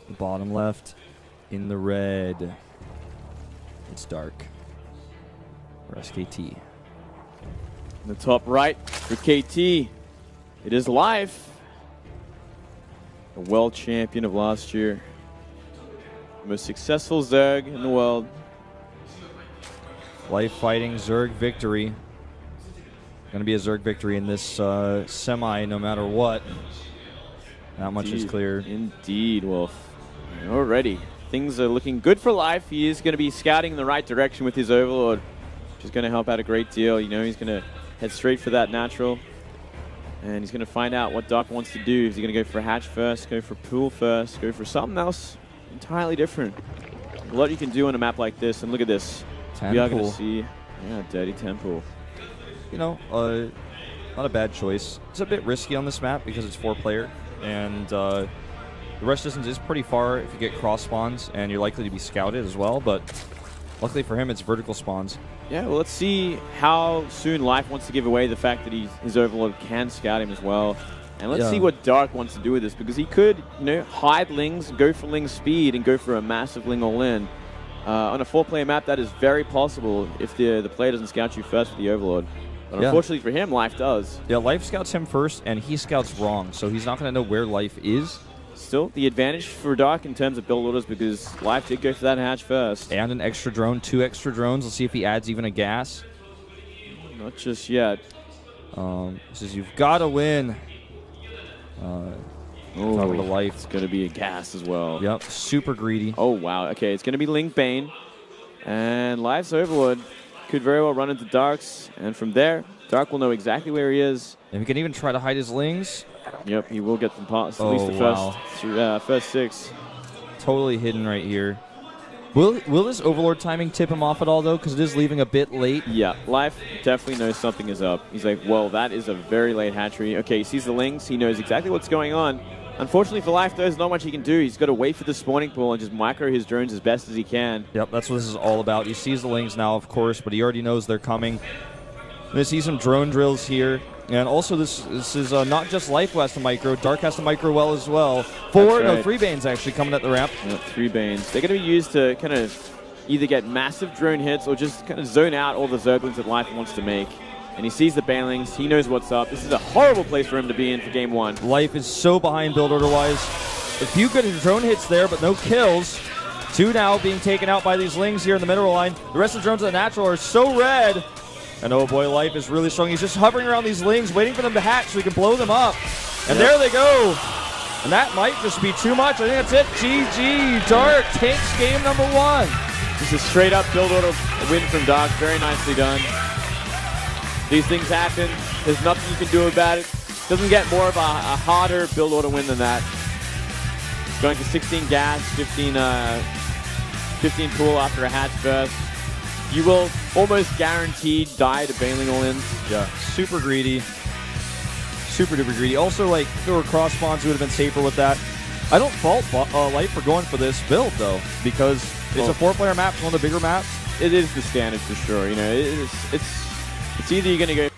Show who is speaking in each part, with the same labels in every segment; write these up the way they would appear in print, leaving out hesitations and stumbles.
Speaker 1: The bottom left in the red. It's dark for SKT.
Speaker 2: In the top right for KT, it is Life, the world champion of last year. The most successful Zerg in the world.
Speaker 1: Life fighting Zerg victory. Going to be a Zerg victory in this semi no matter what. That much is clear.
Speaker 2: Indeed, Wolf. Already, things are looking good for Life. He is going to be scouting in the right direction with his Overlord, which is going to help out a great deal. You know, he's going to head straight for that natural. And he's going to find out what Dark wants to do. Is he going to go for Hatch first, go for Pool first, go for something else entirely different? A lot you can do on a map like this. And look at this. We are going to see, Dirty Temple.
Speaker 1: You know, not a bad choice. It's a bit risky on this map because it's 4-player. And the rest distance is pretty far if you get cross spawns, and you're likely to be scouted as well. But luckily for him, it's vertical spawns.
Speaker 2: Yeah, well, let's see how soon Life wants to give away the fact that his Overlord can scout him as well. And let's see what Dark wants to do with this, because he could, you know, hide Lings, go for Ling speed, and go for a massive Ling all-in. On a 4-player map, that is very possible if the player doesn't scout you first with the Overlord. But unfortunately for him, Life does.
Speaker 1: Yeah, Life scouts him first, and he scouts wrong, so he's not going to know where Life is.
Speaker 2: Still, the advantage for Dark in terms of build orders, because Life did go for that hatch first.
Speaker 1: And an extra drone, 2 extra drones. Let's see if he adds even a gas.
Speaker 2: Not just yet.
Speaker 1: Says you've got to win. Talking to Life.
Speaker 2: It's going to be a gas as well.
Speaker 1: Yep, super greedy.
Speaker 2: Oh, wow. Okay, it's going to be Ling Bane. And Life's Overlord could very well run into Dark's. And from there, Dark will know exactly where he is.
Speaker 1: And he can even try to hide his Lings.
Speaker 2: Yep, he will get them past at least the first 6.
Speaker 1: Totally hidden right here. Will this Overlord timing tip him off at all, though? Because it is leaving a bit late.
Speaker 2: Yeah, Life definitely knows something is up. He's like, well, that is a very late hatchery. Okay, he sees the Lings. He knows exactly what's going on. Unfortunately for Life, there's not much he can do. He's got to wait for the spawning pool and just micro his drones as best as he can.
Speaker 1: Yep, that's what this is all about. He sees the Lings now, of course, but he already knows they're coming. They see some drone drills here. And also, this is not just Life who has to micro. Dark has to micro well as well. 3 Banes actually coming at the ramp.
Speaker 2: Yeah, 3 Banes. They're going to be used to kind of either get massive drone hits or just kind of zone out all the Zerglings that Life wants to make. And he sees the Banelings. He knows what's up. This is a horrible place for him to be in for game 1.
Speaker 1: Life is so behind build order-wise. A few good drone hits there, but no kills. 2 now being taken out by these Lings here in the middle line. The rest of the drones at the natural are so red. And oh boy, Life is really strong. He's just hovering around these Lings, waiting for them to hatch so he can blow them up. And there they go. And that might just be too much. I think that's it. GG. Dark takes game number 1.
Speaker 2: This is straight up build order win from Dark. Very nicely done. These things happen. There's nothing you can do about it. Doesn't get more of a harder build order win than that. Going to 16 gas, 15 pool after a hatch first. You will almost guaranteed die to Baneling all-ins.
Speaker 1: Yeah, super greedy. Super duper greedy. Also, like, if there were cross spawns, we would have been safer with that. I don't fault Life for going for this build, though, because it's a 4-player map, it's one of the bigger maps.
Speaker 2: It is the standard for sure. You know, it's either you're going to go.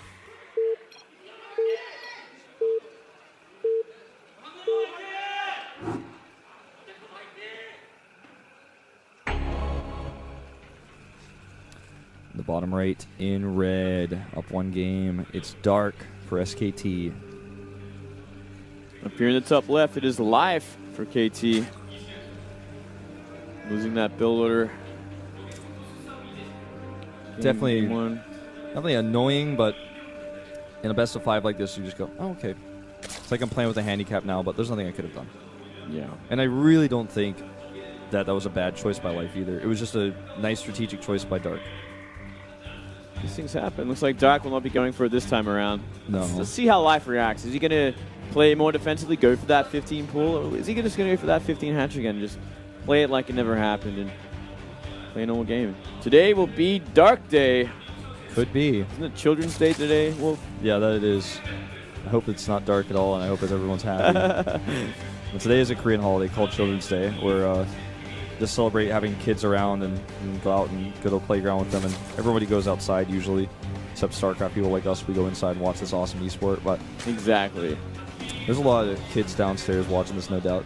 Speaker 1: The bottom right in red, up 1 game. It's Dark for SKT.
Speaker 2: Up here in the top left, it is Life for KT. Losing that build order.
Speaker 1: Definitely annoying, but in a best of 5 like this, you just go, oh, okay. It's like I'm playing with a handicap now, but there's nothing I could have done.
Speaker 2: Yeah.
Speaker 1: And I really don't think that was a bad choice by Life either. It was just a nice strategic choice by Dark.
Speaker 2: These things happen. Looks like Dark will not be going for it this time around.
Speaker 1: No.
Speaker 2: Let's see how Life reacts. Is he going to play more defensively, go for that 15 pool, or is he just going to go for that 15 hatch again and just play it like it never happened and play a normal game? Today will be Dark Day.
Speaker 1: Could be.
Speaker 2: Isn't it Children's Day today, Wolf?
Speaker 1: Yeah, that it is. I hope it's not dark at all, and I hope that everyone's happy. But today is a Korean holiday called Children's Day, where just celebrate having kids around and go out and go to the playground with them. And everybody goes outside usually, except StarCraft people like us. We go inside and watch this awesome esport. But
Speaker 2: exactly.
Speaker 1: There's a lot of kids downstairs watching this, no doubt.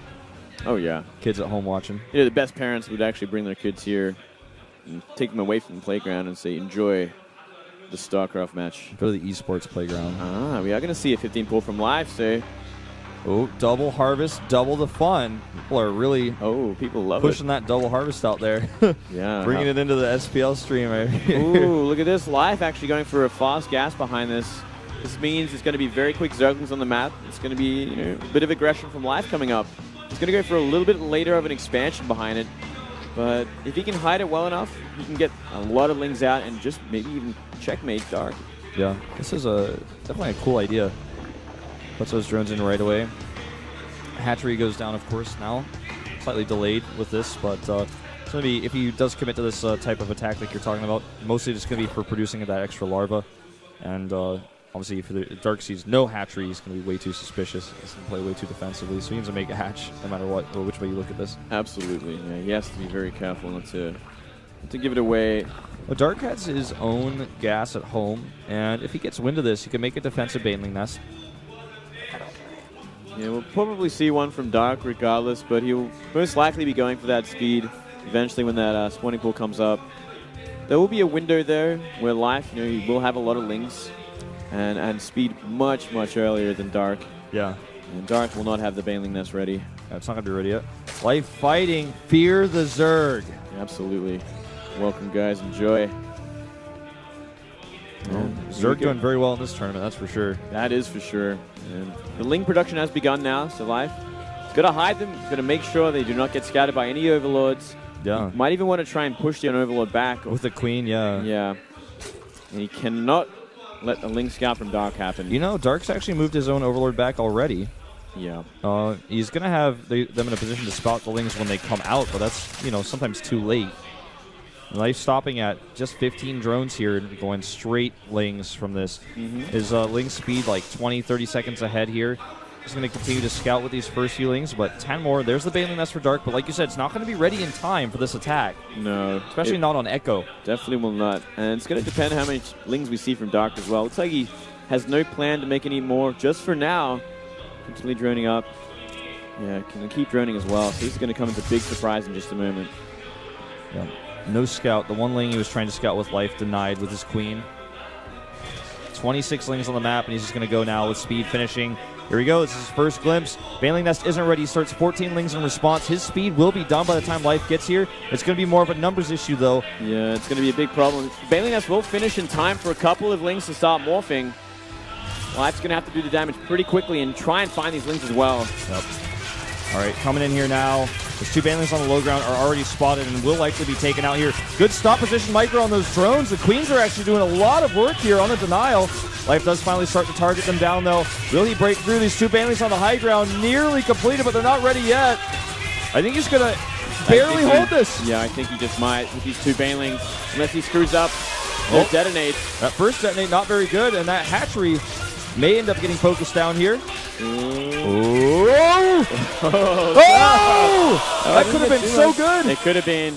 Speaker 2: Oh, yeah.
Speaker 1: Kids at home watching.
Speaker 2: You know, the best parents would actually bring their kids here and take them away from the playground and say, enjoy the StarCraft match.
Speaker 1: Go to the esports playground.
Speaker 2: We are going to see a 15 pull from live, so...
Speaker 1: Oh, double harvest, double the fun. People are really
Speaker 2: people love
Speaker 1: pushing that double harvest out there.
Speaker 2: Yeah.
Speaker 1: Bringing it into the SPL stream.
Speaker 2: Ooh, look at this. Live actually going for a fast gas behind this. This means it's going to be very quick zerglings on the map. It's going to be a bit of aggression from Live coming up. He's going to go for a little bit later of an expansion behind it. But if he can hide it well enough, he can get a lot of lings out and just maybe even checkmate Dark.
Speaker 1: Yeah, this is definitely a cool idea. Puts those drones in right away. Hatchery goes down, of course, now. Slightly delayed with this, but it's going to be, if he does commit to this type of attack like you're talking about, mostly just going to be for producing that extra larva. And obviously, if the Dark sees no hatchery, he's going to be way too suspicious. He's going to play way too defensively, so he needs to make a hatch no matter what, or which way you look at this.
Speaker 2: Absolutely. Yeah, he has to be very careful not to give it away.
Speaker 1: Well, Dark has his own gas at home, and if he gets wind of this, he can make a defensive baneling nest.
Speaker 2: Yeah, we'll probably see one from Dark regardless, but he'll most likely be going for that speed eventually when that spawning pool comes up. There will be a window there where Life, he will have a lot of lings and speed much, much earlier than Dark.
Speaker 1: Yeah.
Speaker 2: And Dark will not have the baneling nest ready.
Speaker 1: Yeah, it's not going to be ready yet. Life fighting, fear the Zerg.
Speaker 2: Yeah, absolutely. Welcome, guys. Enjoy.
Speaker 1: Zerg doing very well in this tournament, that's for sure.
Speaker 2: That is for sure. And the ling production has begun now, so Life is going to hide them. He's going to make sure they do not get scattered by any overlords.
Speaker 1: Yeah.
Speaker 2: He might even want to try and push the overlord back.
Speaker 1: With the queen, yeah.
Speaker 2: Yeah. And he cannot let the ling scout from Dark happen.
Speaker 1: You know, Dark's actually moved his own overlord back already.
Speaker 2: Yeah.
Speaker 1: He's going to have them in a position to spout the lings when they come out, but that's, sometimes too late. Life stopping at just 15 drones here and going straight lings from this. His ling speed like 20, 30 seconds ahead here. He's going to continue to scout with these first few lings, but 10 more. There's the baneling nest for Dark, but like you said, it's not going to be ready in time for this attack.
Speaker 2: No.
Speaker 1: Especially not on Echo.
Speaker 2: Definitely will not. And it's going to depend how many lings we see from Dark as well. Looks like he has no plan to make any more just for now. Continually droning up. Yeah, can keep droning as well. So he's going to come into big surprise in just a moment.
Speaker 1: Yeah. No scout. The one ling he was trying to scout with Life denied with his queen. 26 lings on the map, and he's just going to go now with speed finishing. Here we go. This is his first glimpse. Baneling nest isn't ready. He starts 14 lings in response. His speed will be done by the time Life gets here. It's going to be more of a numbers issue, though.
Speaker 2: Yeah, it's going to be a big problem. Baneling nest will finish in time for a couple of lings to start morphing. Life's going to have to do the damage pretty quickly and try and find these lings as well.
Speaker 1: Yep. All right, coming in here now. Those two banelings on the low ground are already spotted and will likely be taken out here. Good stop position micro on those drones. The Queens are actually doing a lot of work here on the denial. Life does finally start to target them down, though. Will he break through? These two banelings on the high ground nearly completed, but they're not ready yet. I think he's going to barely hold this.
Speaker 2: Yeah, I think he just might with these two banelings. Unless he screws up, he'll detonate.
Speaker 1: That first detonate not very good, and that hatchery may end up getting focused down here. That could have been so good.
Speaker 2: It could have been.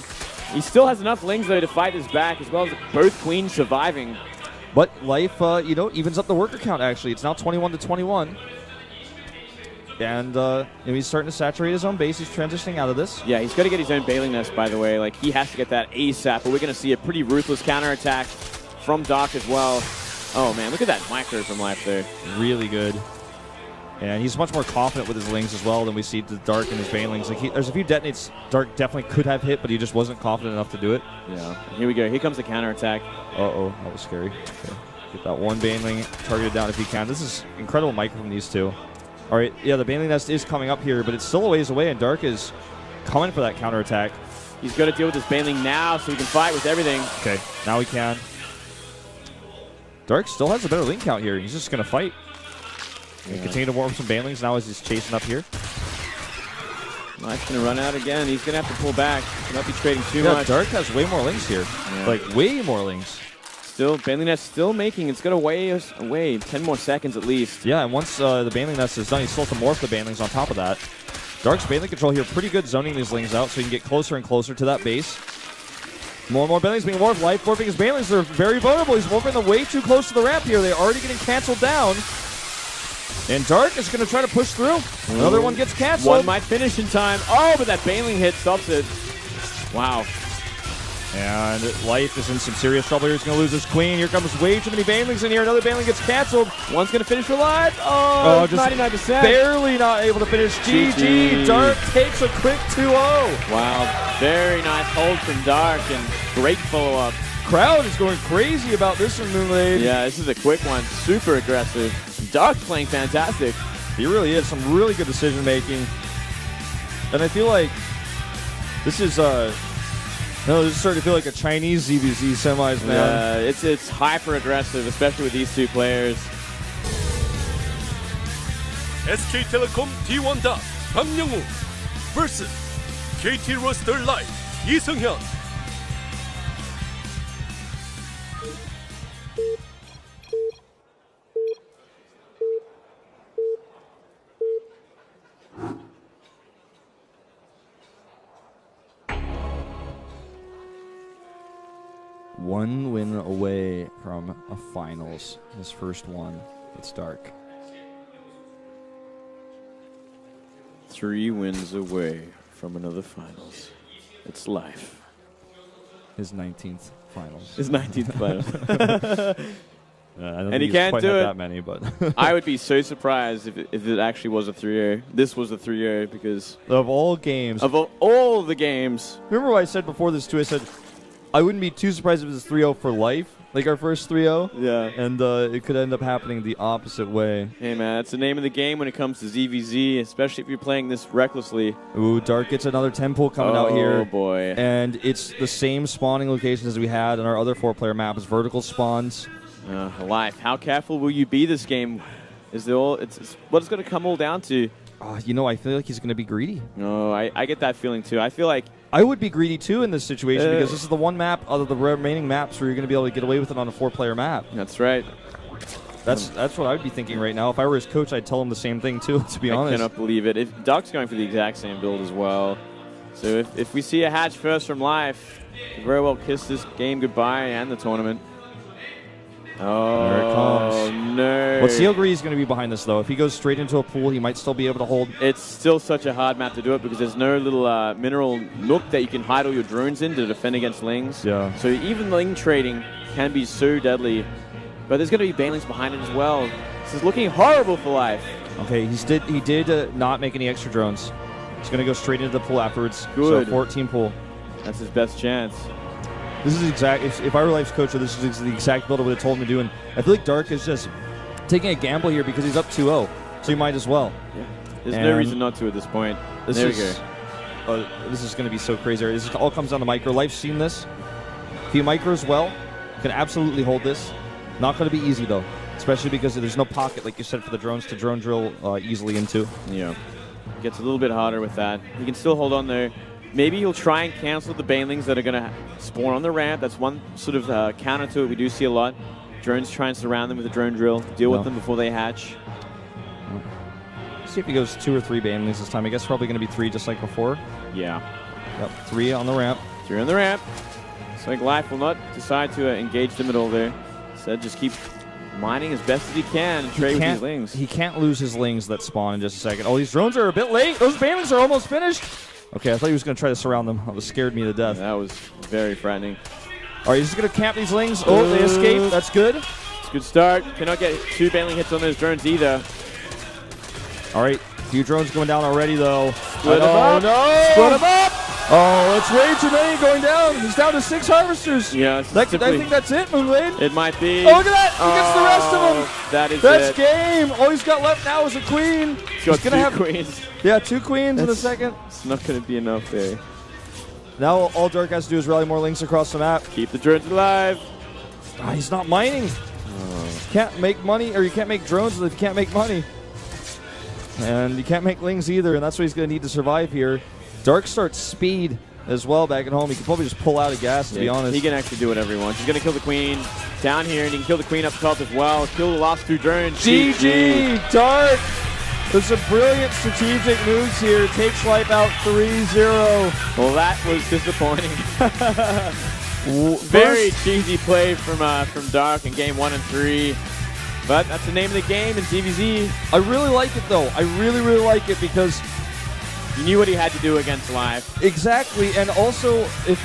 Speaker 2: He still has enough lings, though, to fight his back, as well as both queens surviving.
Speaker 1: But Life, evens up the worker count, actually. It's now 21 to 21. And he's starting to saturate his own base. He's transitioning out of this.
Speaker 2: Yeah, he's got to get his own baneling nest, by the way. Like, he has to get that ASAP, but we're going to see a pretty ruthless counterattack from Dark as well. Oh, man, look at that micro from Life there.
Speaker 1: Really good. And he's much more confident with his lings as well than we see the Dark and his banelings. Like there's a few detonates Dark definitely could have hit, but he just wasn't confident enough to do it.
Speaker 2: Yeah. Here we go. Here comes the counterattack.
Speaker 1: Uh-oh, that was scary. Okay. Get that one baneling targeted down if you can. This is incredible micro from these two. All right, yeah, the baneling nest is coming up here, but it's still a ways away, and Dark is coming for that counterattack.
Speaker 2: He's got to deal with this baneling now so he can fight with everything.
Speaker 1: Okay, now he can. Dark still has a better ling count here. He's just going to fight. And continue to warp some banelings now as he's chasing up here.
Speaker 2: Life's going to run out again. He's going to have to pull back. He might be trading too much.
Speaker 1: Dark has way more lings here. Yeah. Like, way more lings.
Speaker 2: Still, baneling nest still making. It's going to weigh us away 10 more seconds at least.
Speaker 1: Yeah, and once the baneling nest is done, he's still to morph the banelings on top of that. Dark's baneling control here pretty good, zoning these lings out so he can get closer and closer to that base. More and more banelings being morphed. Life morphing his banelings. They're very vulnerable. He's morphing them way too close to the ramp here. They're already getting canceled down. And Dark is going to try to push through. Another one gets canceled.
Speaker 2: One might finish in time. Oh, but that Baneling hit stops it. Wow.
Speaker 1: And Life is in some serious trouble here. He's going to lose his queen. Here comes way too many Banelings in here. Another Baneling gets canceled.
Speaker 2: One's going to finish for Life. Oh,
Speaker 1: just
Speaker 2: 99%.
Speaker 1: barely not able to finish. GG. Dark takes a quick 2-0.
Speaker 2: Wow. Very nice hold from Dark and great follow-up.
Speaker 1: Crowd is going crazy about this one, Moonblade.
Speaker 2: Yeah, this is a quick one. Super aggressive. Dark's playing fantastic.
Speaker 1: He really is. Some really good decision making. And I feel like this is this is starting to feel like a Chinese ZvZ semis now.
Speaker 2: Yeah, it's hyper aggressive, especially with these two players.
Speaker 3: SK텔레콤 D1다 박영우 vs KT 로스터 라이프 이승현.
Speaker 1: One win away from a finals. His first one. It's Dark.
Speaker 2: 3 wins away from another finals. It's Life.
Speaker 1: His 19th finals.
Speaker 2: His 19th finals.
Speaker 1: I don't
Speaker 2: And
Speaker 1: think
Speaker 2: he
Speaker 1: he's
Speaker 2: can't
Speaker 1: quite
Speaker 2: do
Speaker 1: had
Speaker 2: it.
Speaker 1: that many, but
Speaker 2: I would be so surprised if it actually was a 3-0. This was a 3-0 because
Speaker 1: of all games,
Speaker 2: of all the games.
Speaker 1: remember what I said before this too? I said I wouldn't be too surprised if it was 3-0 for Life, like our first 3-0.
Speaker 2: Yeah.
Speaker 1: And it could end up happening the opposite way.
Speaker 2: Hey, man, it's the name of the game when it comes to ZvZ, especially if you're playing this recklessly.
Speaker 1: Ooh, Dark gets another 10 pull coming out here.
Speaker 2: Oh, boy.
Speaker 1: And it's the same spawning locations as we had on our other 4-player map. It's vertical spawns.
Speaker 2: Life, how careful will you be this game? It's what it's going to come all down to.
Speaker 1: You know, I feel like he's going to be greedy.
Speaker 2: No, I get that feeling, too. I feel like
Speaker 1: I would be greedy, too, in this situation because this is the one map out of the remaining maps where you're going to be able to get away with it on a 4-player map.
Speaker 2: that's right.
Speaker 1: That's what I would be thinking right now. If I were his coach, I'd tell him the same thing, too, to be honest.
Speaker 2: I cannot believe it. If Dark's going for the exact same build as well. So if we see a hatch first from Life, he very well kiss this game goodbye and the tournament. Oh,
Speaker 1: there it comes.
Speaker 2: No.
Speaker 1: Let's see how greedy he's going to be behind this, though. If he goes straight into a pool, he might still be able to hold.
Speaker 2: It's still such a hard map to do it because there's no little mineral nook that you can hide all your drones in to defend against Lings.
Speaker 1: Yeah.
Speaker 2: So even Ling trading can be so deadly. But there's going to be Banelings behind it as well. This is looking horrible for Life.
Speaker 1: Okay, he did not make any extra drones. He's going to go straight into the pool afterwards.
Speaker 2: Good.
Speaker 1: So 14 pool.
Speaker 2: That's his best chance.
Speaker 1: This is exact. If I were Life's coach, this is the exact build I would have told him to do. And I feel like Dark is just taking a gamble here because he's up 2-0. So you might as well.
Speaker 2: Yeah. There's no reason not to at this point. There we go.
Speaker 1: This is going to be so crazy. This all comes down to micro. Life's seen this. If he micros well, can absolutely hold this. Not going to be easy, though. Especially because there's no pocket, like you said, for the drones to drone drill easily into.
Speaker 2: Yeah. It gets a little bit harder with that. He can still hold on there. Maybe he'll try and cancel the Banelings that are going to spawn on the ramp. That's one sort of counter to it we do see a lot. Drones try and surround them with a drone drill, deal with them before they hatch.
Speaker 1: Let's see if he goes 2 or 3 Banelings this time. I guess probably going to be 3 just like before.
Speaker 2: Yeah.
Speaker 1: Yep, 3 on the ramp.
Speaker 2: 3 on the ramp. It's like Life will not decide to engage them at all there. Instead, just keep mining as best as he can and trade with these Lings.
Speaker 1: He can't lose his Lings that spawn in just a second. Oh, these drones are a bit late. Those Banelings are almost finished. Okay, I thought he was going to try to surround them. That scared me to death.
Speaker 2: That was very frightening.
Speaker 1: All right, he's just going to camp these Lings. Oh, they escape. That's good.
Speaker 2: It's a good start. Cannot get 2 Baneling hits on those drones either.
Speaker 1: All right, a few drones going down already, though.
Speaker 2: Split him up.
Speaker 1: No! Split him up! Oh, it's way too many going down. He's down to 6 harvesters.
Speaker 2: Yeah,
Speaker 1: I think that's it, Moonblade.
Speaker 2: It might be.
Speaker 1: Oh, look at that! He gets the rest of them.
Speaker 2: That is
Speaker 1: That's
Speaker 2: it.
Speaker 1: game. All he's got left now is a queen.
Speaker 2: Got
Speaker 1: He's gonna
Speaker 2: 2 queens.
Speaker 1: Yeah, 2 queens in a second.
Speaker 2: It's not going to be enough there.
Speaker 1: Now all Dark has to do is rally more Lings across the map.
Speaker 2: Keep the drones alive.
Speaker 1: He's not mining. Can't make money, or you can't make drones if you can't make money. And you can't make Lings either, and that's what he's going to need to survive here. Dark starts speed as well back at home. He can probably just pull out of gas, to be honest.
Speaker 2: He can actually do whatever he wants. He's going to kill the queen down here, and he can kill the queen up top as well. Kill the last 2 drones.
Speaker 1: GG, Dark. There's some brilliant strategic moves here. Takes Life out 3-0.
Speaker 2: Well, that was disappointing. Very cheesy play from Dark in game 1 and 3. But that's the name of the game in ZvZ.
Speaker 1: I really like it, though. I really, really like it because
Speaker 2: You knew what he had to do against Live.
Speaker 1: exactly, and also if